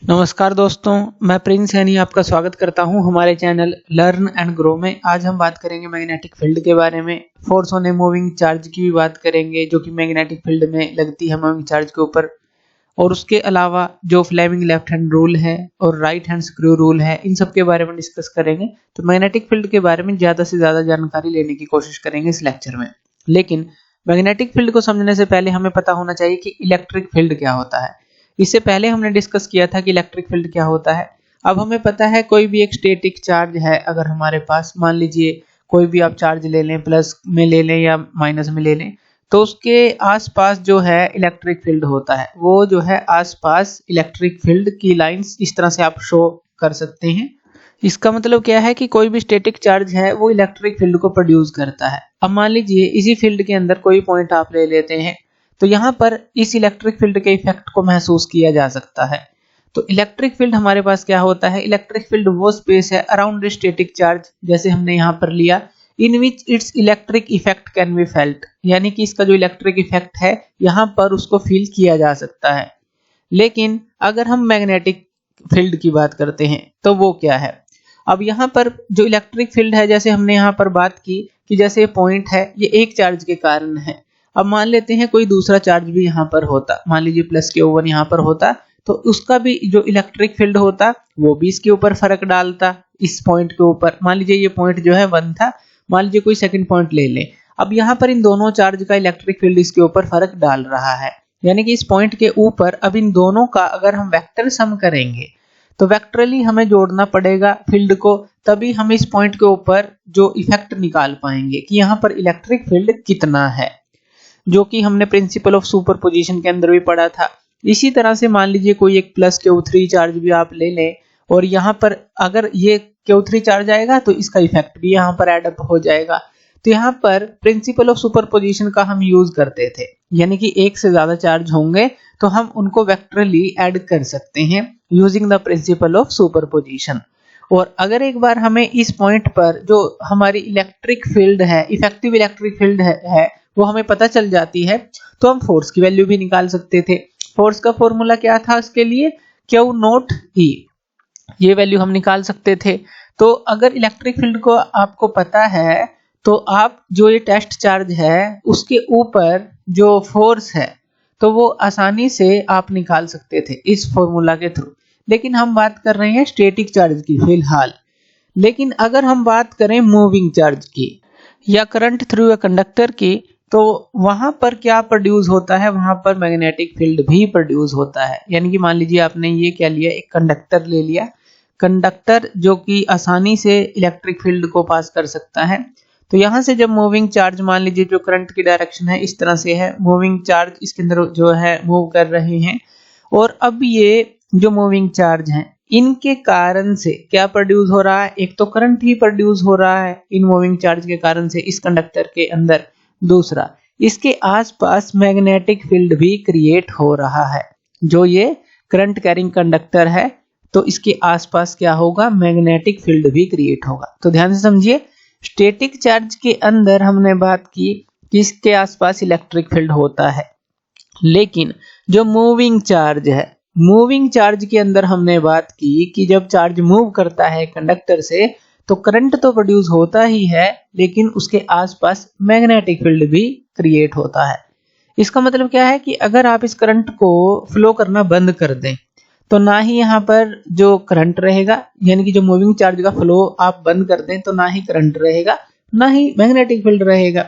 नमस्कार दोस्तों, मैं प्रिंस सैनी आपका स्वागत करता हूं हमारे चैनल लर्न एंड ग्रो में। आज हम बात करेंगे मैग्नेटिक फील्ड के बारे में। Force on a moving charge की भी बात करेंगे जो कि मैग्नेटिक फील्ड में लगती है मूविंग चार्ज के ऊपर। और उसके अलावा जो फ्लेमिंग लेफ्ट हैंड रूल है और राइट हैंड स्क्रू रूल है, इन सब के बारे में डिस्कस करेंगे। तो मैग्नेटिक फील्ड के बारे में ज़्यादा से ज़्यादा जानकारी लेने की कोशिश करेंगे इस लेक्चर में। लेकिन मैग्नेटिक फील्ड को समझने से पहले हमें पता होना चाहिए कि इलेक्ट्रिक फील्ड क्या होता है। इससे पहले हमने डिस्कस किया था कि इलेक्ट्रिक फील्ड क्या होता है। अब हमें पता है कोई भी एक स्टैटिक चार्ज है, अगर हमारे पास मान लीजिए कोई भी आप चार्ज ले लें, प्लस में ले लें या माइनस में ले लें, तो उसके आसपास जो है इलेक्ट्रिक फील्ड होता है। वो जो है आसपास इलेक्ट्रिक फील्ड की लाइंस इस तरह से आप शो कर सकते हैं। इसका मतलब क्या है कि कोई भी स्टैटिक चार्ज है वो इलेक्ट्रिक फील्ड को प्रोड्यूस करता है। अब मान लीजिए इसी फील्ड के अंदर कोई पॉइंट आप ले लेते हैं, तो यहाँ पर इस इलेक्ट्रिक फील्ड के इफेक्ट को महसूस किया जा सकता है। तो इलेक्ट्रिक फील्ड हमारे पास क्या होता है? इलेक्ट्रिक फील्ड वो स्पेस है अराउंड स्टैटिक चार्ज, जैसे हमने यहाँ पर लिया, in which it's electric effect can be felt, यानी कि इसका जो इलेक्ट्रिक इफेक्ट है यहाँ पर उसको फील किया जा सकता है। लेकिन अगर हम मैग्नेटिक फील्ड की बात करते हैं तो वो क्या है? अब यहाँ पर जो इलेक्ट्रिक फील्ड है, जैसे हमने यहाँ पर बात की कि जैसे ये पॉइंट है, ये एक चार्ज के कारण है। अब मान लेते हैं कोई दूसरा चार्ज भी यहाँ पर होता, मान लीजिए प्लस के ओवर यहाँ पर होता, तो उसका भी जो इलेक्ट्रिक फील्ड होता वो भी इसके ऊपर फर्क डालता इस पॉइंट के ऊपर। मान लीजिए ये पॉइंट जो है 1 था, मान लीजिए कोई सेकंड पॉइंट ले लें। अब यहाँ पर इन दोनों चार्ज का इलेक्ट्रिक फील्ड इसके ऊपर फर्क डाल रहा है, यानी कि इस पॉइंट के ऊपर अब इन दोनों का अगर हम वेक्टर सम करेंगे तो वेक्टरली हमें जोड़ना पड़ेगा फील्ड को, तभी हम इस पॉइंट के ऊपर जो इफेक्ट निकाल पाएंगे कि यहाँ पर इलेक्ट्रिक फील्ड कितना है, जो कि हमने प्रिंसिपल ऑफ सुपरपोजिशन के अंदर भी पढ़ा था। इसी तरह से मान लीजिए कोई एक प्लस Q3 चार्ज भी आप ले लें, और यहाँ पर अगर ये Q3 चार्ज आएगा तो इसका इफेक्ट भी यहाँ पर एड अप हो जाएगा। तो यहाँ पर प्रिंसिपल ऑफ सुपरपोजिशन का हम यूज करते थे, यानी कि एक से ज्यादा चार्ज होंगे तो हम उनको वेक्टरली ऐड कर सकते हैं using the principle of superposition. और अगर एक बार हमें इस पॉइंट पर जो हमारी इलेक्ट्रिक फील्ड है, इफेक्टिव इलेक्ट्रिक फील्ड है वो हमें पता चल जाती है, तो हम फोर्स की वैल्यू भी निकाल सकते थे। फोर्स का फॉर्मूला क्या था उसके लिए? Q0E, ये वैल्यू हम निकाल सकते थे। तो अगर इलेक्ट्रिक फील्ड को आपको पता है तो आप जो ये टेस्ट चार्ज है उसके ऊपर जो फोर्स है तो वो आसानी से आप निकाल सकते थे इस फॉर्मूला के थ्रू। लेकिन हम बात कर रहे हैं स्टैटिक चार्ज की फिलहाल। लेकिन अगर हम बात करें मूविंग चार्ज की या करंट थ्रू अ कंडक्टर की, तो वहां पर क्या प्रोड्यूस होता है? वहां पर मैग्नेटिक फील्ड भी प्रोड्यूस होता है। यानी कि मान लीजिए आपने ये क्या लिया, एक कंडक्टर ले लिया, कंडक्टर जो कि आसानी से इलेक्ट्रिक फील्ड को पास कर सकता है। तो यहाँ से जब मूविंग चार्ज, मान लीजिए जो करंट की डायरेक्शन है इस तरह से है, मूविंग चार्ज इसके अंदर जो है मूव कर रहे हैं, और अब ये जो मूविंग चार्ज हैं इनके कारण से क्या प्रोड्यूस हो रहा है? एक तो करंट ही प्रोड्यूस हो रहा है इन मूविंग चार्ज के कारण से इस कंडक्टर के अंदर, दूसरा इसके आसपास मैग्नेटिक फील्ड भी क्रिएट हो रहा है। जो ये करंट कैरिंग कंडक्टर है तो इसके आसपास क्या होगा? मैग्नेटिक फील्ड भी क्रिएट होगा। तो ध्यान से समझिए, स्टैटिक चार्ज के अंदर हमने बात की कि इसके आसपास इलेक्ट्रिक फील्ड होता है, लेकिन जो मूविंग चार्ज है, मूविंग चार्ज के अंदर हमने बात की कि जब चार्ज मूव करता है कंडक्टर से तो करंट तो प्रोड्यूस होता ही है, लेकिन उसके आसपास मैग्नेटिक फील्ड भी क्रिएट होता है। इसका मतलब क्या है कि अगर आप इस करंट को फ्लो करना बंद कर दें तो ना ही यहाँ पर जो करंट रहेगा, यानी कि जो मूविंग चार्ज का फ्लो आप बंद कर दें तो ना ही करंट रहेगा, ना ही मैग्नेटिक फील्ड रहेगा।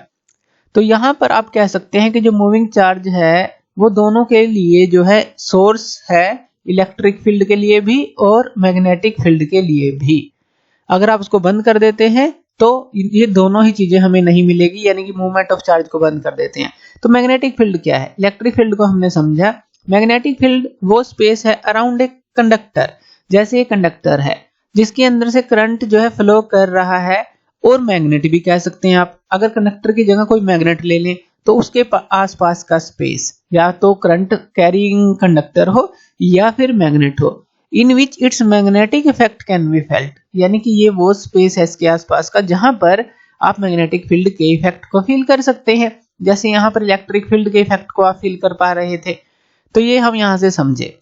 तो यहाँ पर आप कह सकते हैं कि जो मूविंग चार्ज है वो दोनों के लिए जो है सोर्स है, इलेक्ट्रिक फील्ड के लिए भी और मैग्नेटिक फील्ड के लिए भी। अगर आप उसको बंद कर देते हैं तो ये दोनों ही चीजें हमें नहीं मिलेगी, यानी कि मूवमेंट ऑफ चार्ज को बंद कर देते हैं। तो मैग्नेटिक फील्ड क्या है? इलेक्ट्रिक फील्ड को हमने समझा। मैग्नेटिक फील्ड वो स्पेस है अराउंड ए कंडक्टर, जैसे एक कंडक्टर है जिसके अंदर से करंट जो है फ्लो कर रहा है, और मैग्नेट भी कह सकते हैं आप। अगर कंडक्टर की जगह कोई मैग्नेट ले लें तो उसके आसपास का स्पेस या तो करंट कैरिंग कंडक्टर हो या फिर मैग्नेट हो, in which it's magnetic effect can be felt, यानी कि ये वो स्पेस है इसके आसपास का जहां पर आप मैग्नेटिक फील्ड के इफेक्ट को फील कर सकते हैं। जैसे यहाँ पर इलेक्ट्रिक फील्ड के इफेक्ट को आप फील कर पा रहे थे, तो ये हम यहाँ से समझे।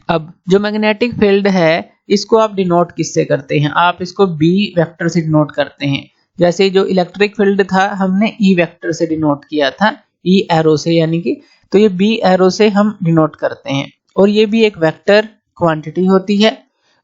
अब जो मैग्नेटिक फील्ड है इसको आप डिनोट किससे करते हैं, आप इसको बी वेक्टर से डिनोट करते हैं। जैसे जो इलेक्ट्रिक फील्ड था हमने ई वेक्टर से डिनोट किया था, ई एरो से, यानी कि तो ये बी एरो से हम डिनोट करते हैं। और ये भी एक वेक्टर क्वांटिटी होती है।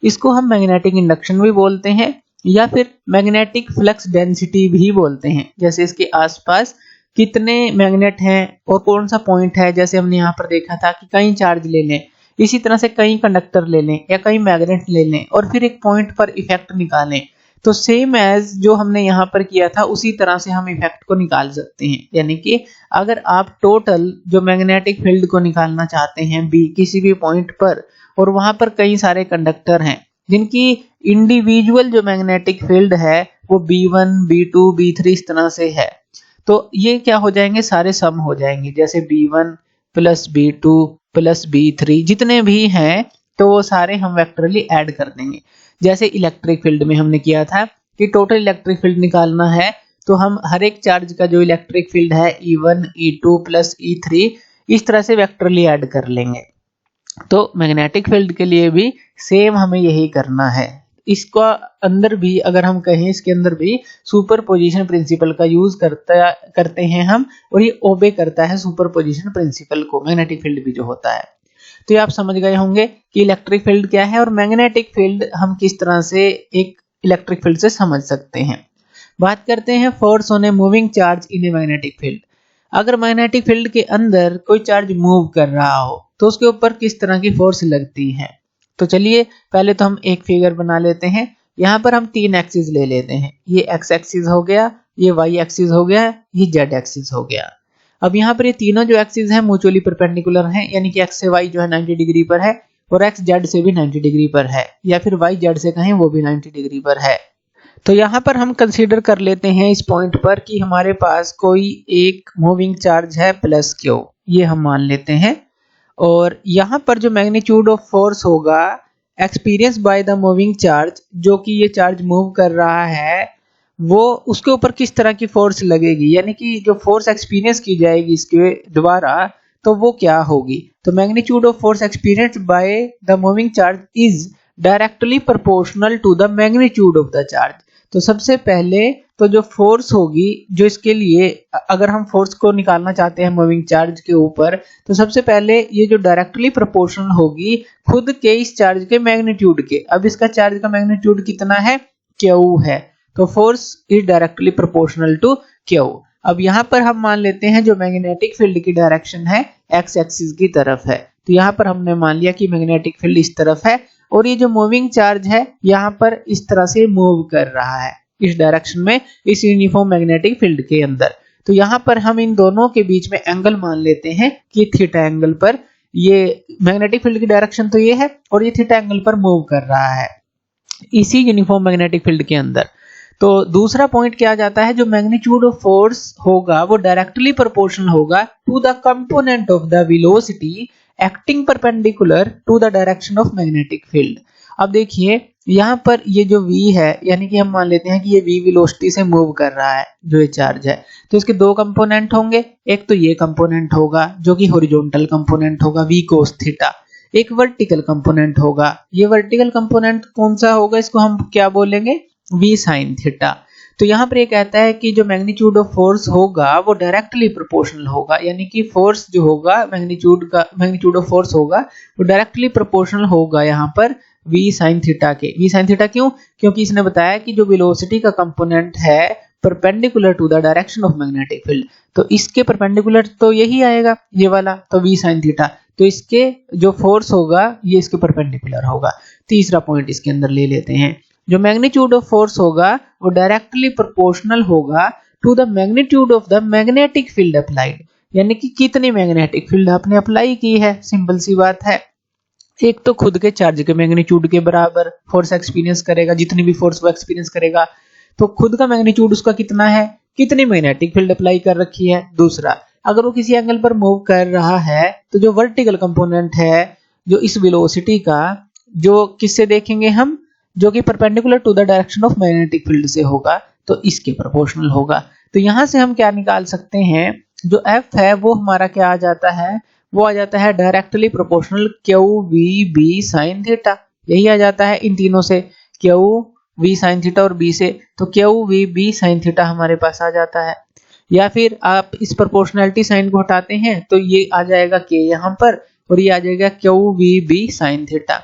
इसको हम मैग्नेटिक इंडक्शन भी बोलते हैं या फिर मैग्नेटिक फ्लक्स डेंसिटी भी बोलते हैं। जैसे इसके आसपास कितने मैग्नेट हैं और कौन सा पॉइंट है, जैसे हमने यहाँ पर देखा था कि कई चार्ज ले लें, इसी तरह से कई कंडक्टर ले लें या कई मैग्नेट ले लें और फिर एक पॉइंट पर इफेक्ट निकालें, तो सेम एज जो हमने यहाँ पर किया था उसी तरह से हम इफेक्ट को निकाल सकते हैं। यानी कि अगर आप टोटल जो मैग्नेटिक फील्ड को निकालना चाहते हैं बी किसी भी पॉइंट पर, और वहां पर कई सारे कंडक्टर हैं जिनकी इंडिविजुअल जो मैग्नेटिक फील्ड है वो B1, B2, B3 इस तरह से है, तो ये क्या हो जाएंगे, सारे सम हो जाएंगे। जैसे B1 plus B2 plus B3 जितने भी हैं तो वो सारे हम वेक्टरली ऐड कर देंगे। जैसे इलेक्ट्रिक फील्ड में हमने किया था कि टोटल इलेक्ट्रिक फील्ड निकालना है तो हम हर एक चार्ज का जो इलेक्ट्रिक फील्ड है E1, E2 प्लस E3 इस तरह से वेक्टरली ऐड कर लेंगे। तो मैग्नेटिक फील्ड के लिए भी सेम हमें यही करना है। इसका अंदर भी अगर हम कहें, इसके अंदर भी सुपरपोजिशन प्रिंसिपल का यूज करते हैं हम, और ये ओबे करता है सुपरपोजिशन प्रिंसिपल को, मैग्नेटिक फील्ड भी जो होता है। तो ये आप समझ गए होंगे कि इलेक्ट्रिक फील्ड क्या है और मैग्नेटिक फील्ड हम किस तरह से एक इलेक्ट्रिक फील्ड से समझ सकते हैं। बात करते हैं force on a moving charge in A magnetic field. अगर मैग्नेटिक फील्ड के अंदर कोई चार्ज मूव कर रहा हो तो उसके ऊपर किस तरह की फोर्स लगती है। तो चलिए पहले तो हम एक फिगर बना लेते हैं। यहाँ पर हम तीन एक्सिस ले लेते हैं, ये एक्स एक्सिस हो गया, ये वाई एक्सिस हो गया, ये जेड एक्सिस हो गया। अब यहाँ पर ये तीनों जो एक्सिस हैं म्यूचुअली परपेंडिकुलर हैं, यानी कि एक्स से वाई जो है 90 डिग्री पर है और एक्स जेड से भी 90 डिग्री पर है, या फिर वाई जेड से कहें वो भी 90 डिग्री पर है। तो यहाँ पर हम कंसीडर कर लेते हैं इस पॉइंट पर कि हमारे पास कोई एक मूविंग चार्ज है प्लस क्यू, ये हम मान लेते हैं। और यहाँ पर जो मैग्नीट्यूड ऑफ फोर्स होगा experience by the moving charge, जो कि ये चार्ज मूव कर रहा है, वो उसके ऊपर किस तरह की फोर्स लगेगी, यानी कि जो फोर्स एक्सपीरियंस की जाएगी इसके द्वारा तो वो क्या होगी। तो magnitude of force experience by the moving charge is directly proportional to the magnitude of the charge. तो सबसे पहले तो जो फोर्स होगी, जो इसके लिए अगर हम फोर्स को निकालना चाहते हैं मूविंग चार्ज के ऊपर, तो सबसे पहले ये जो डायरेक्टली प्रोपोर्शनल होगी खुद के इस चार्ज के मैग्नीट्यूड के। अब इसका चार्ज का मैग्नीट्यूड कितना है, क्यू है, तो force is directly proportional to Q. अब यहाँ पर हम मान लेते हैं जो मैग्नेटिक फील्ड की डायरेक्शन है एक्स एक्सिस की तरफ है, तो यहाँ पर हमने मान लिया कि मैग्नेटिक फील्ड इस तरफ है और ये जो मूविंग चार्ज है यहाँ पर इस तरह से मूव कर रहा है इस डायरेक्शन में, इस यूनिफॉर्म मैग्नेटिक फील्ड के अंदर। तो यहाँ पर हम इन दोनों के बीच में एंगल मान लेते हैं कि थीटा एंगल पर ये मैग्नेटिक फील्ड की डायरेक्शन तो ये है और ये थीटा एंगल पर मूव कर रहा है इसी यूनिफॉर्म मैग्नेटिक फील्ड के अंदर। तो दूसरा पॉइंट क्या आ जाता है, जो मैग्नीट्यूड ऑफ फोर्स होगा वो डायरेक्टली प्रोपोर्शनल होगा to the component of the velocity acting perpendicular to the direction of magnetic field. अब देखिए यहाँ पर ये जो v है, यानी कि हम मान लेते हैं कि ये v वेलोसिटी से मूव कर रहा है जो ये चार्ज है, तो इसके दो कंपोनेंट होंगे। एक तो ये कंपोनेंट होगा जो कि हॉरिजॉन्टल कंपोनेंट होगा v cos थीटा, एक वर्टिकल कंपोनेंट होगा। ये वर्टिकल कंपोनेंट कौन सा होगा, इसको हम क्या बोलेंगे, v sin थीटा। तो यहाँ पर ये कहता है कि जो मैग्नीट्यूड ऑफ फोर्स होगा वो डायरेक्टली प्रोपोर्शनल होगा, यानी कि फोर्स जो होगा मैग्नीट्यूड ऑफ फोर्स होगा वो डायरेक्टली प्रोपोर्शनल होगा यहाँ पर v sin थीटा के। v sin थीटा क्यों, क्योंकि इसने बताया कि जो वेलोसिटी का कंपोनेंट है perpendicular to the direction of magnetic field, तो इसके परपेंडिकुलर तो यही आएगा ये वाला, तो v sin थीटा, तो इसके जो फोर्स होगा ये इसके परपेंडिकुलर होगा। तीसरा पॉइंट इसके अंदर ले लेते हैं, जो मैग्नीट्यूड ऑफ फोर्स होगा वो डायरेक्टली प्रोपोर्शनल होगा to the magnitude of the magnetic field applied, यानी कि कितनी मैग्नेटिक फील्ड आपने अप्लाई की है। सिंपल सी बात है, एक तो खुद के चार्ज के मैग्नीट्यूड के बराबर फोर्स एक्सपीरियंस करेगा, जितनी भी फोर्स वो एक्सपीरियंस करेगा, तो खुद का मैग्नीट्यूड उसका कितना है, कितनी मैग्नेटिक फील्ड अप्लाई कर रखी है। दूसरा, अगर वो किसी एंगल पर मूव कर रहा है तो जो वर्टिकल कंपोनेंट है जो इस वेलोसिटी का, जो किससे देखेंगे हम, जो कि perpendicular to the direction of magnetic field से होगा, तो इसके प्रोपोर्शनल होगा। तो यहां से हम क्या निकाल सकते हैं, जो F है वो हमारा क्या आ जाता है, वो आ जाता है directly proportional Q we B sine theta. यही आ जाता है इन तीनों से, क्यू वी साइन थीटा और बी से, तो Q we B sine theta हमारे पास आ जाता है। या फिर आप इस प्रोपोर्शनैलिटी साइन को हटाते हैं तो ये आ जाएगा के यहाँ पर, और ये आ जाएगा Q we B sine theta.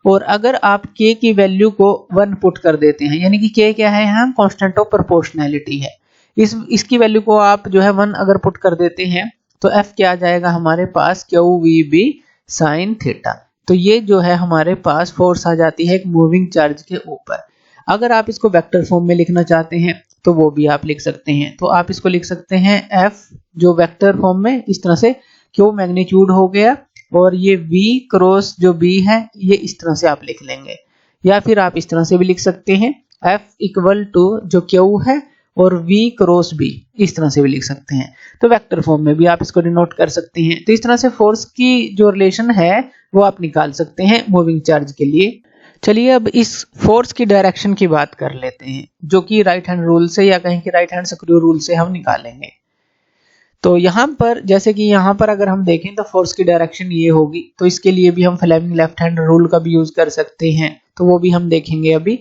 और अगर आप k की वैल्यू को 1 पुट कर देते हैं, यानी कि k क्या है यहाँ, कांस्टेंट ऑफ प्रोपोर्शनैलिटी है, इसकी वैल्यू को आप जो है 1 अगर पुट कर देते हैं तो f क्या आ जाएगा हमारे पास, q we B sine theta. तो ये जो है हमारे पास फोर्स आ जाती है एक मूविंग चार्ज के ऊपर। अगर आप इसको वेक्टर फॉर्म में लिखना चाहते हैं तो वो भी आप लिख सकते हैं। तो आप इसको लिख सकते हैं f जो वेक्टर फॉर्म में इस तरह से, क्यू मैग्नीट्यूड हो गया और ये v क्रॉस जो b है ये इस तरह से आप लिख लेंगे। या फिर आप इस तरह से भी लिख सकते हैं f इक्वल टू जो q है और v क्रॉस b, इस तरह से भी लिख सकते हैं। तो वेक्टर फॉर्म में भी आप इसको डिनोट कर सकते हैं। तो इस तरह से फोर्स की जो रिलेशन है वो आप निकाल सकते हैं मूविंग चार्ज के लिए। चलिए अब इस फोर्स की डायरेक्शन की बात कर लेते हैं, जो कि राइट हैंड रूल से या कहीं कि राइट हैंड स्क्रू रूल से हम निकालेंगे। तो यहाँ पर जैसे कि यहाँ पर अगर हम देखें तो फोर्स की डायरेक्शन ये होगी, तो इसके लिए भी हम फ्लेमिंग लेफ्ट हैंड रूल का भी यूज कर सकते हैं, तो वो भी हम देखेंगे अभी।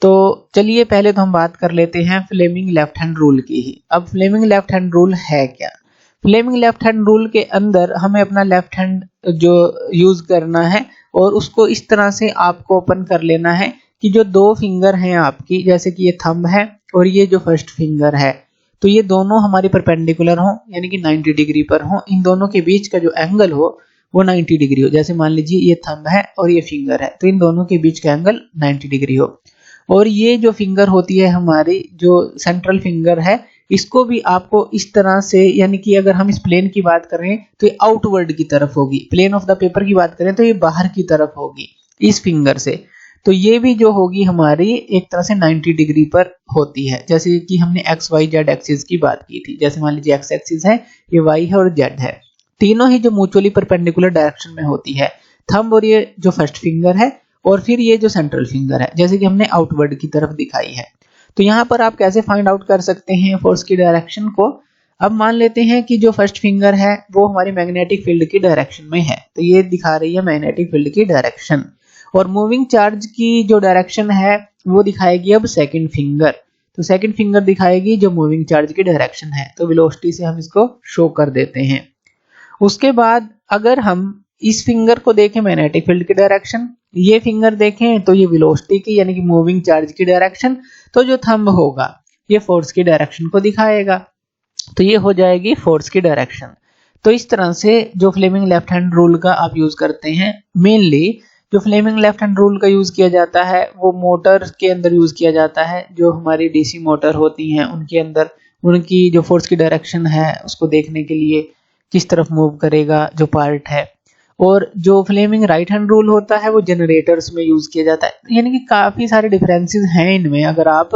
तो चलिए पहले तो हम बात कर लेते हैं फ्लेमिंग लेफ्ट हैंड रूल की ही। अब फ्लेमिंग लेफ्ट हैंड रूल है क्या? फ्लेमिंग लेफ्ट हैंड रूल के अंदर हमें अपना लेफ्ट हैंड जो यूज करना है और उसको इस तरह से आपको ओपन कर लेना है कि जो दो फिंगर हैं आपकी, जैसे कि ये थंब है और ये जो फर्स्ट फिंगर है, तो ये दोनों हमारी परपेंडिकुलर हो, यानी कि 90 डिग्री पर हो। इन दोनों के बीच का जो एंगल हो वो 90 डिग्री हो। जैसे मान लीजिए ये थंब है और ये फिंगर है, तो इन दोनों के बीच का एंगल 90 डिग्री हो। और ये जो फिंगर होती है हमारी जो सेंट्रल फिंगर है, इसको भी आपको इस तरह से, यानी कि अगर हम इस प्लेन की बात करें तो ये आउटवर्ड की तरफ होगी, प्लेन ऑफ द पेपर की बात करें तो ये बाहर की तरफ होगी इस फिंगर से। तो ये भी जो होगी हमारी एक तरह से 90 डिग्री पर होती है, जैसे कि हमने एक्स वाई जेड एक्सिस की बात की थी। जैसे मान लीजिए एक्स एक्सिस है, ये वाई है और जेड है, तीनों ही जो म्यूचुअली परपेंडिकुलर डायरेक्शन में होती है, थंब और ये जो फर्स्ट फिंगर है और फिर ये जो सेंट्रल फिंगर है, जैसे कि हमने आउटवर्ड की तरफ दिखाई है। तो यहाँ पर आप कैसे फाइंड आउट कर सकते हैं फोर्स की डायरेक्शन को? अब मान लेते हैं कि जो फर्स्ट फिंगर है वो हमारी मैग्नेटिक फील्ड की डायरेक्शन में है, तो ये दिखा रही है मैग्नेटिक फील्ड की डायरेक्शन, और मूविंग चार्ज की जो डायरेक्शन है वो दिखाएगी अब सेकंड फिंगर। तो सेकंड फिंगर दिखाएगी जो मूविंग चार्ज की डायरेक्शन है, तो वेलोसिटी से हम इसको शो कर देते हैं। उसके बाद अगर हम इस फिंगर को देखें मैग्नेटिक फील्ड की डायरेक्शन, ये फिंगर देखें तो ये वेलोसिटी की यानी कि मूविंग चार्ज की डायरेक्शन, तो जो थंब होगा ये फोर्स की डायरेक्शन को दिखाएगा, तो ये हो जाएगी फोर्स की डायरेक्शन। तो इस तरह से जो फ्लेमिंग लेफ्ट हैंड रूल का आप यूज करते हैं, मेनली जो फ्लेमिंग लेफ्ट हैंड रूल का यूज किया जाता है वो मोटर के अंदर यूज किया जाता है। जो हमारी डीसी मोटर होती हैं उनके अंदर उनकी जो फोर्स की डायरेक्शन है उसको देखने के लिए किस तरफ मूव करेगा जो पार्ट है। और जो फ्लेमिंग राइट हैंड रूल होता है वो जनरेटर्स में यूज किया जाता है, यानी कि काफी सारे डिफरेंसेस हैं इनमें। अगर आप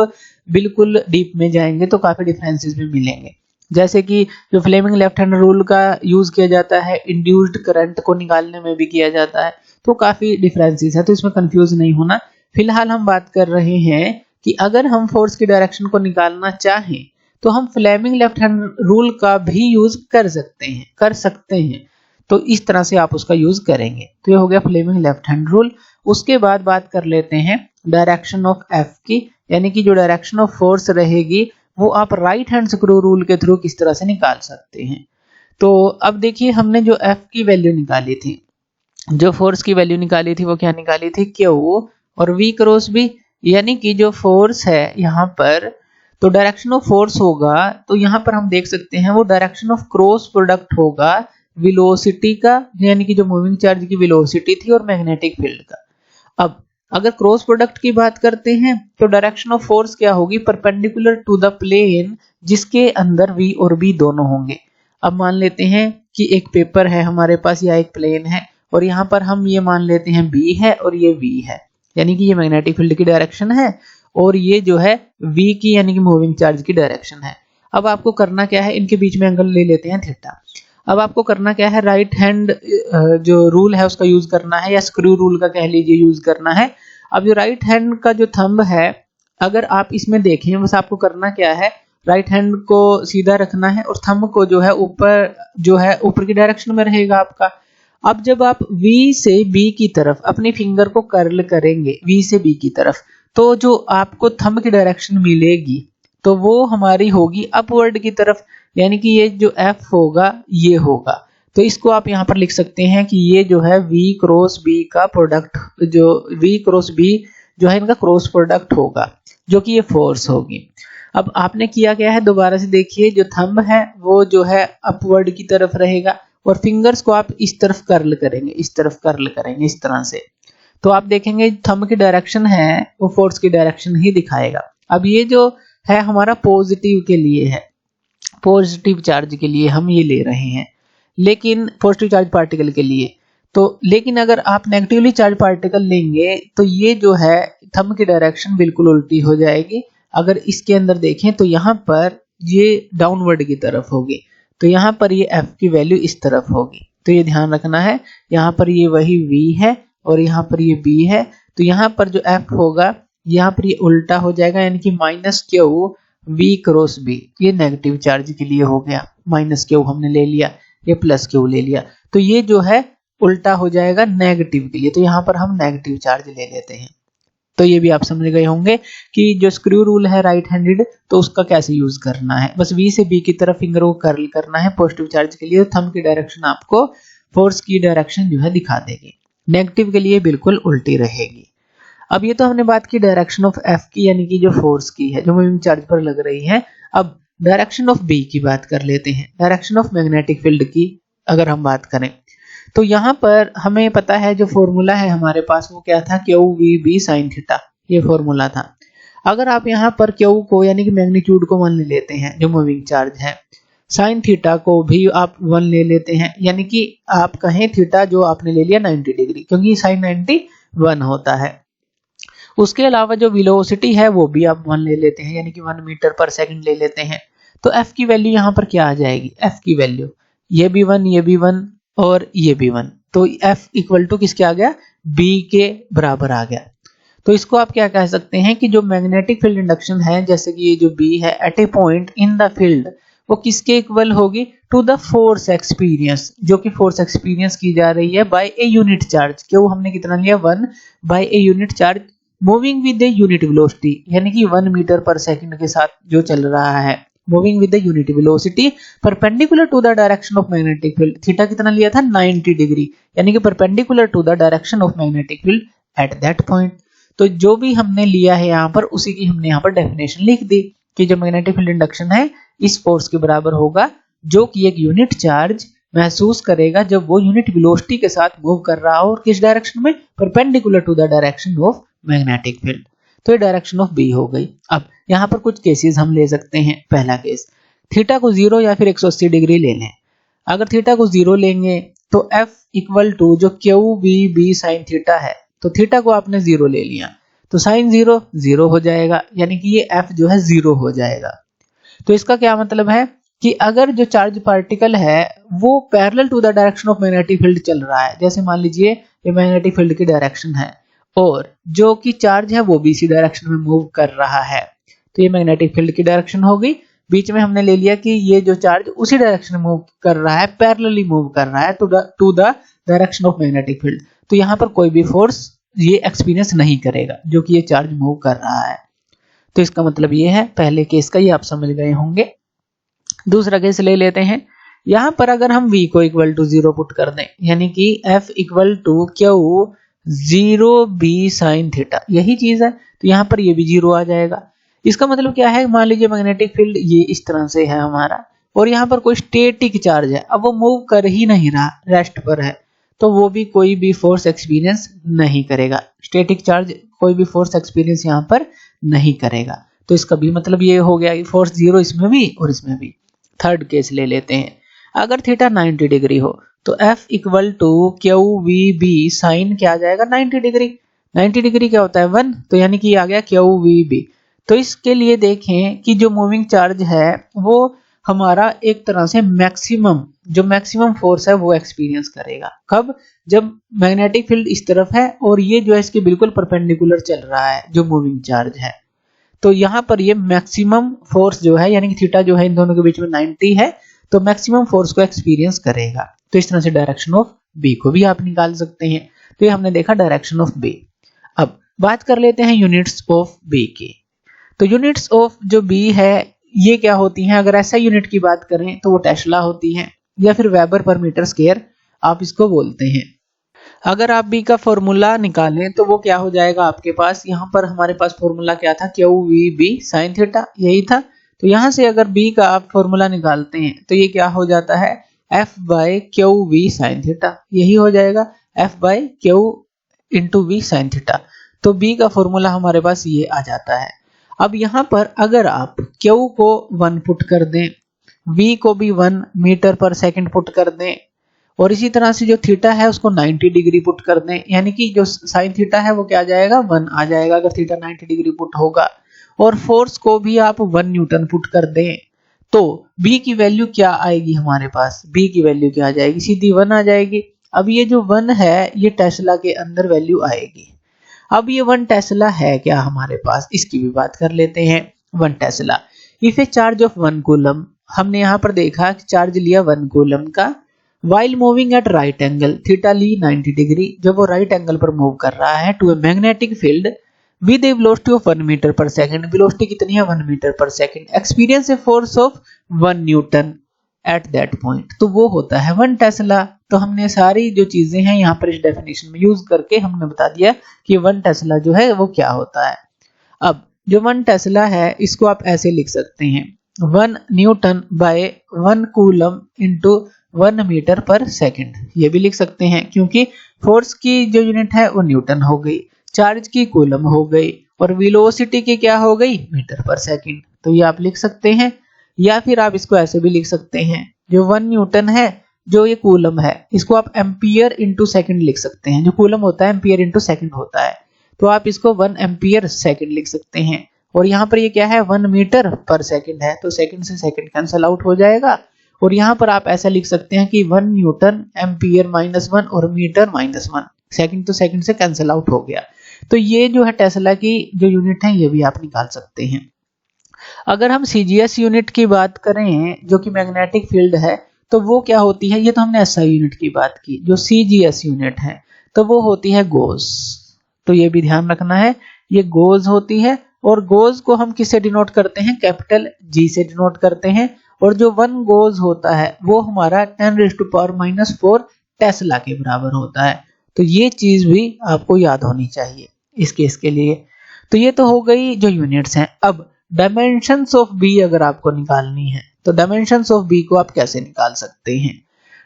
बिल्कुल डीप में जाएंगे तो काफी डिफरेंसेस भी मिलेंगे। जैसे कि जो फ्लेमिंग लेफ्ट हैंड रूल का यूज किया जाता है इंड्यूस्ड करंट को निकालने में भी किया जाता है, तो काफी डिफरेंसेस है, तो इसमें कंफ्यूज नहीं होना। फिलहाल हम बात कर रहे हैं कि अगर हम फोर्स की डायरेक्शन को निकालना चाहें तो हम फ्लेमिंग लेफ्ट हैंड रूल का भी यूज कर सकते हैं। तो इस तरह से आप उसका यूज करेंगे। तो ये हो गया फ्लेमिंग लेफ्ट हैंड रूल। उसके बाद बात कर लेते हैं डायरेक्शन ऑफ एफ की, यानी कि जो डायरेक्शन ऑफ फोर्स रहेगी वो आप राइट हैंड स्क्रू रूल के थ्रू किस तरह से निकाल सकते हैं। तो अब देखिए हमने जो एफ की वैल्यू निकाली थी, जो फोर्स की वैल्यू निकाली थी वो क्या निकाली थी, क्यू और वी क्रॉस बी, यानी कि जो फोर्स है यहाँ पर तो डायरेक्शन ऑफ फोर्स होगा, तो यहाँ पर हम देख सकते हैं वो डायरेक्शन ऑफ क्रॉस प्रोडक्ट होगा वेलोसिटी का, यानी कि जो मूविंग चार्ज की वेलोसिटी थी और मैग्नेटिक फील्ड का। अब अगर क्रॉस प्रोडक्ट की बात करते हैं तो डायरेक्शन ऑफ फोर्स क्या होगी, परपेंडिकुलर टू द प्लेन जिसके अंदर v और b दोनों होंगे। अब मान लेते हैं कि एक पेपर है हमारे पास या एक प्लेन है और यहाँ पर हम ये मान लेते हैं b है और ये v है, यानी कि ये मैग्नेटिक फील्ड की डायरेक्शन है और ये जो है v की यानी कि मूविंग चार्ज की डायरेक्शन है। अब आपको करना क्या है, इनके बीच में एंगल ले लेते हैं थीटा। अब आपको करना क्या है, राइट हैंड जो रूल है उसका यूज करना है, या स्क्रू रूल का कह लीजिए यूज करना है। अब जो राइट हैंड का जो थंब है अगर आप इसमें देखें, बस आपको करना क्या है, राइट हैंड को सीधा रखना है और थंब को जो है ऊपर की डायरेक्शन में रहेगा आपका। अब जब आप V से B की तरफ अपनी फिंगर को कर्ल करेंगे, V से B की तरफ, तो जो आपको थंब की डायरेक्शन मिलेगी तो वो हमारी होगी अपवर्ड की तरफ, यानी कि ये जो F होगा ये होगा। तो इसको आप यहाँ पर लिख सकते हैं कि ये जो है V क्रॉस B का प्रोडक्ट, जो V क्रॉस B जो है इनका क्रॉस प्रोडक्ट होगा, जो कि ये फोर्स होगी। अब आपने किया क्या है, दोबारा से देखिए, जो थंब है वो जो है अपवर्ड की तरफ रहेगा और फिंगर्स को आप इस तरफ कर्ल करेंगे, इस तरफ कर्ल करेंगे इस तरह से, तो आप देखेंगे थंब की डायरेक्शन है वो फोर्स की डायरेक्शन ही दिखाएगा। अब ये जो है हमारा पॉजिटिव के लिए है, पॉजिटिव चार्ज के लिए हम ये ले रहे हैं, लेकिन पॉजिटिव चार्ज पार्टिकल के लिए तो, लेकिन अगर आप नेगेटिवली चार्ज पार्टिकल लेंगे तो ये जो है थंब की डायरेक्शन बिल्कुल उल्टी हो जाएगी। अगर इसके अंदर देखें तो यहाँ पर ये डाउनवर्ड की तरफ होगी, तो यहाँ पर ये F की वैल्यू इस तरफ होगी, तो ये ध्यान रखना है। यहाँ पर ये वही V है और यहाँ पर ये B है, तो यहाँ पर जो F होगा यहाँ पर ये उल्टा हो जाएगा, यानी कि -Q V क्रॉस B, ये नेगेटिव चार्ज के लिए हो गया, -Q हमने ले लिया, ये +Q ले लिया, तो ये जो है उल्टा हो जाएगा नेगेटिव के लिए, तो यहाँ पर हम नेगेटिव चार्ज ले लेते हैं। तो ये भी आप समझ गए होंगे कि जो स्क्रू रूल है राइट हैंडेड, तो उसका कैसे यूज करना है। बस V से B की तरफ फिंगर को कर्ल करना है पॉजिटिव चार्ज के लिए, थंब की डायरेक्शन आपको फोर्स की डायरेक्शन जो है दिखा देगी, नेगेटिव के लिए बिल्कुल उल्टी रहेगी। अब ये तो हमने बात की डायरेक्शन ऑफ F की, यानी कि जो फोर्स की है, जो मूविंग चार्ज पर लग रही है। अब डायरेक्शन ऑफ B की बात कर लेते हैं, डायरेक्शन ऑफ मैग्नेटिक फील्ड की अगर हम बात करें तो यहाँ पर हमें पता है जो फॉर्मूला है हमारे पास वो क्या था, QVB sin थीटा, ये फॉर्मूला था। अगर आप यहाँ पर Q को यानी कि मैग्नीट्यूड को 1 ले लेते हैं जो मूविंग चार्ज है, sin थीटा को भी आप 1 ले लेते हैं, यानी कि आप कहें थीटा जो आपने ले लिया 90 डिग्री, क्योंकि sin 90 1 होता है। उसके अलावा जो वेलोसिटी है वो भी आप 1 ले लेते हैं, यानी कि 1 मीटर पर सेकंड ले लेते हैं। तो F की वैल्यू यहाँ पर क्या आ जाएगी, F की वैल्यू ये भी 1, ये भी 1 और ये भी 1, तो F इक्वल टू किसके आ गया, B के बराबर आ गया। तो इसको आप क्या कह सकते हैं कि जो मैग्नेटिक फील्ड इंडक्शन है, जैसे कि ये जो B है at a point in the field, वो किसके इक्वल होगी, टू द फोर्स एक्सपीरियंस, जो कि फोर्स एक्सपीरियंस की जा रही है बाय ए यूनिट चार्ज। क्यों हमने कितना लिया, 1 by a unit charge moving with a unit velocity, यानी कि 1 मीटर पर सेकंड के साथ जो चल रहा है, moving with the unit velocity perpendicular to the direction of magnetic field. Theta कितना लिया था, 90 डिग्री, यानी कि perpendicular to the direction of magnetic field at that point. तो जो भी हमने लिया है यहाँ पर, उसी की हमने यहाँ पर डेफिनेशन लिख दी कि जो मैग्नेटिक फील्ड इंडक्शन है इस फोर्स के बराबर होगा, जो कि एक यूनिट चार्ज महसूस करेगा जब वो यूनिट वेलोसिटी के साथ मूव कर रहा हो, और किस डायरेक्शन में, perpendicular to the direction of magnetic field. तो ये डायरेक्शन ऑफ B हो गई। अब यहाँ पर कुछ केसेस हम ले सकते हैं। पहला केस, थीटा को 0 या फिर 180 डिग्री ले लें। अगर थीटा को 0 लेंगे तो F इक्वल टू जो QVB sin थीटा है, तो थीटा को आपने 0 ले लिया तो sin 0 0 हो जाएगा, यानी कि ये F जो है 0 हो जाएगा। तो इसका क्या मतलब है कि अगर जो चार्ज पार्टिकल है वो parallel to the direction of magnetic field चल रहा है, जैसे मान लीजिए ये मैग्नेटिक फील्ड की डायरेक्शन है और जो कि चार्ज है वो भी इसी डायरेक्शन में मूव कर रहा है, तो ये मैग्नेटिक फील्ड की डायरेक्शन हो गई। बीच में हमने ले लिया कि ये जो चार्ज उसी डायरेक्शन में मूव कर रहा है, पैरेलली मूव कर रहा है to the direction of magnetic field, तो यहाँ पर कोई भी फोर्स ये एक्सपीरियंस नहीं करेगा जो कि ये चार्ज मूव कर रहा है। तो इसका मतलब ये है, पहले केस का ये आप समझ गए होंगे। दूसरा केस ले लेते हैं। यहाँ पर अगर हम V को इक्वल टू 0 पुट कर दें, यानी कि F equal to Q0B sin theta, यही चीज है, तो यहाँ पर ये भी 0 आ जाएगा। इसका मतलब क्या है, मान लीजिए मैग्नेटिक फील्ड ये इस तरह से है हमारा, और यहाँ पर कोई स्टैटिक चार्ज है, अब वो मूव कर ही नहीं रहा, रेस्ट पर है, तो वो भी कोई भी फोर्स एक्सपीरियंस नहीं करेगा। स्टैटिक चार्ज कोई भी फोर्स एक्सपीरियंस यहाँ पर नहीं करेगा। तो इसका भी मतलब ये हो गया कि फोर्स 0 इसमें भी और इसमें भी। थर्ड केस ले लेते हैं। अगर थीटा 90 डिग्री हो तो F equal to QVB sine क्या आ जाएगा, 90 डिग्री। 90 डिग्री क्या होता है, 1, तो यानी कि आ गया QVB। तो इसके लिए देखें कि जो मूविंग चार्ज है वो हमारा एक तरह से मैक्सिमम फोर्स है वो एक्सपीरियंस करेगा। कब, जब मैग्नेटिक फील्ड इस तरफ है और ये जो है इसके बिल्कुल परपेंडिकुलर चल रहा है जो मूविंग चार्ज है। तो यहाँ पर ये मैक्सिमम फोर्स जो है यानी कि थीटा जो है इन दोनों के बीच में 90 है, तो मैक्सिमम फोर्स को एक्सपीरियंस करेगा। तो इस तरह से डायरेक्शन ऑफ बी को भी आप निकाल सकते हैं। तो ये हमने देखा डायरेक्शन ऑफ बी। अब बात कर लेते हैं यूनिट्स ऑफ बी की। तो यूनिट्स ऑफ जो बी है ये क्या होती हैं? अगर ऐसा यूनिट की बात करें तो वो टेस्ला होती है या फिर वेबर पर मीटर स्क्वायर आप इसको बोलते हैं। अगर आप बी का फॉर्मूला निकालें तो वो क्या हो जाएगा आपके पास, यहाँ पर हमारे पास फॉर्मूला क्या था, Q we B sine theta, यही था। तो यहाँ से अगर बी का आप फॉर्मूला निकालते हैं तो ये क्या हो जाता है, F by Q V sine theta, यही हो जाएगा F by Q into V sine theta. तो बी का फॉर्मूला हमारे पास ये आ जाता है। अब यहाँ पर अगर आप Q को 1 पुट कर दें, V को भी 1 मीटर पर सेकंड पुट कर दें और इसी तरह से जो थीटा है उसको 90 डिग्री पुट कर दें, यानी कि जो साइन थीटा है वो क्या आ जाएगा, 1 आ जाएगा अगर थीटा 90 डिग्री पुट होगा। और फोर्स को भी आप 1 न्यूटन पुट कर दें तो B की वैल्यू क्या आएगी हमारे पास, B की वैल्यू क्या आ जाएगी, सीधी 1 आ जाएगी। अब ये जो 1 है ये टेस्ला के अंदर वैल्यू आएगी। अब ये 1 टेस्ला है क्या हमारे पास, इसकी भी बात कर लेते हैं। 1 Tesla if A charge of 1 coulomb, हमने यहाँ पर देखा कि चार्ज लिया 1 कूलम का, while moving at right angle, theta ली 90 डिग्री, जब वो राइट एंगल पर मूव कर रहा है to a magnetic field with a velocity of 1 metre per second, velocity कितनी है 1 metre per second, experience a force of 1 newton at that point, तो वो होता है 1 टेस्ला। तो हमने सारी जो चीजें हैं यहाँ पर इस डेफिनेशन में यूज करके हमने बता दिया कि 1 टेस्ला जो है वो क्या होता है। अब जो 1 टेस्ला है इसको आप ऐसे लिख सकते हैं, 1 newton by 1 coulomb into 1 metre per second, ये भी लिख सकते हैं क्योंकि फोर्स की जो यूनिट है वो न्यूटन हो गई, चार्ज की कूलम हो गई और वेलोसिटी की क्या हो गई, मीटर पर सेकंड। तो ये आप लिख सकते हैं। या फिर आप इसको ऐसे भी लिख सकते हैं, जो 1 न्यूटन है जो ये कूलम है इसको आप एम्पियर इंटू सेकंड लिख सकते हैं, जो कूलम होता है एम्पियर इंटू सेकंड होता है, तो आप इसको 1 एम्पियर सेकंड लिख सकते हैं। और यहाँ पर ये क्या है 1 मीटर पर सेकंड है, तो सेकंड से सेकंड कैंसिल आउट हो जाएगा। और यहाँ पर आप ऐसा लिख सकते हैं कि 1 न्यूटन एम्पियर -1 और मीटर -1, सेकंड तो सेकंड से कैंसिल आउट हो गया। तो ये जो है टेस्ला की जो यूनिट है ये भी आप निकाल सकते हैं। अगर हम सीजीएस यूनिट की बात करें जो कि मैग्नेटिक फील्ड है, तो वो क्या होती है, ये तो हमने एसआई यूनिट की बात की, जो सीजीएस यूनिट है तो वो होती है गोज। तो ये भी ध्यान रखना है, ये गोज होती है और गोज को हम किससे डिनोट करते हैं, कैपिटल जी से डिनोट करते हैं। और जो 1 गोज होता है वो हमारा 10⁻⁻⁴ टेस्ला के बराबर होता है। तो ये चीज भी आपको याद होनी चाहिए इस केस के लिए। तो ये तो हो गई जो यूनिट्स हैं। अब डायमेंशंस ऑफ बी अगर आपको निकालनी है तो डायमेंशंस ऑफ बी को आप कैसे निकाल सकते हैं,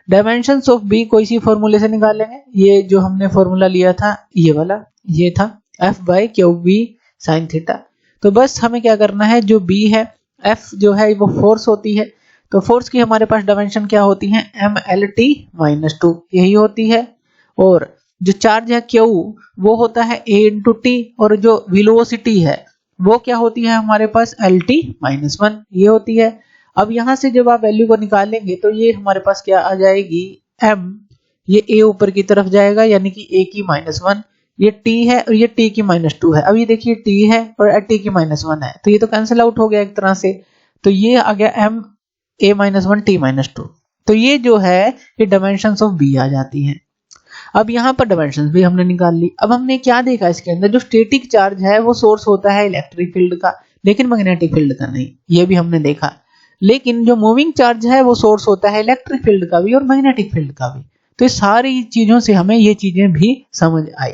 डायमेंशंस ऑफ बी को इसी फॉर्मूले से निकालेंगे। ये जो हमने फॉर्मूला लिया था ये वाला, ये था F by Q V sine theta. तो बस हमें क्या करना है, जो बी है एफ जो है वो फोर्स होती है, तो फोर्स की हमारे पास डायमेंशन क्या होती है, mlt-2 यही होती है। और जो चार्ज है क्यू वो होता है a इंटू टी, और जो वेलोसिटी है वो क्या होती है हमारे पास lt-1 ये होती है। अब यहाँ से जब आप वैल्यू को निकालेंगे तो ये हमारे पास क्या आ जाएगी m, ये a ऊपर की तरफ जाएगा यानी कि a की -1, ये t है और ये t की -2 है। अब ये देखिए t है और t की -1 है, तो ये तो कैंसिल आउट हो गया एक तरह से। तो ये आ गया m a-1 t-2। तो ये जो है ये डायमेंशंस ऑफ b आ जाती हैं। अब यहाँ पर डायमेंशंस भी हमने निकाल ली। अब हमने क्या देखा इसके अंदर, जो स्टैटिक चार्ज है वो सोर्स होता है इलेक्ट्रिक फील्ड का, लेकिन मैग्नेटिक फील्ड का नहीं, ये भी हमने देखा। लेकिन जो मूविंग चार्ज है वो सोर्स होता है इलेक्ट्रिक फील्ड का भी और मैग्नेटिक फील्ड का भी। तो इस सारी चीजों से हमें ये चीजें भी समझ आई।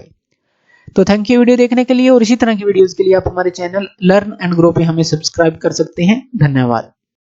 तो थैंक यू वीडियो देखने के लिए, और इसी तरह की वीडियोस के लिए आप हमारे चैनल लर्न एंड ग्रो पे हमें सब्सक्राइब कर सकते हैं। धन्यवाद।